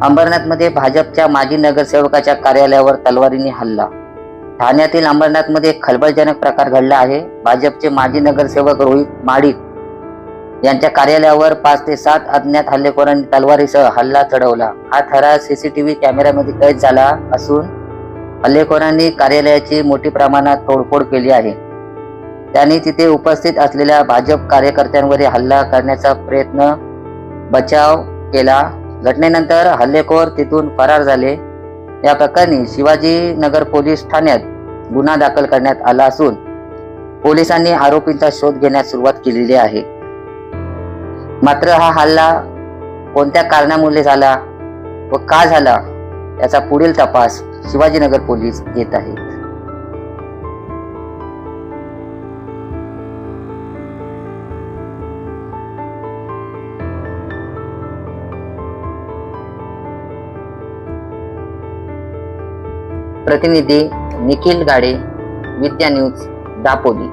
अंबरनाथमध्ये भाजपच्या माजी नगरसेवकाच्या कार्यालयावर तलवारीने हल्ला. ठाण्यातील अंबरनाथमध्ये खळबळजनक प्रकार घडला आहे. भाजपचे माजी नगरसेवक रोहित माडिक यांच्या कार्यालयावर 5 ते 7 अज्ञात हल्लेखोरांनी तलवारीसह हल्ला चढवला. हा थरार सीसीटीव्ही कॅमेऱ्यामध्ये कैद झाला असून हल्लेखोरांनी कार्यालयाची मोठी प्रमाणात तोडफोड केली आहे. त्यांनी तिथे उपस्थित असलेल्या भाजप कार्यकर्त्यांवर हल्ला करण्याचा बचाव केला. घटनेनंतर हल्लेखोर तिथून फरार झाले. या प्रकरणी शिवाजीनगर पोलीस ठाण्यात गुन्हा दाखल करण्यात आला असून पोलिसांनी आरोपींचा शोध घेण्यास सुरुवात केलेली आहे. मात्र हा हल्ला कोणत्या कारणामुळे झाला व का झाला याचा पुढील तपास शिवाजीनगर पोलीस घेत आहेत. प्रतिनिधी निखिल गाडे, विद्या न्यूज, दापोली.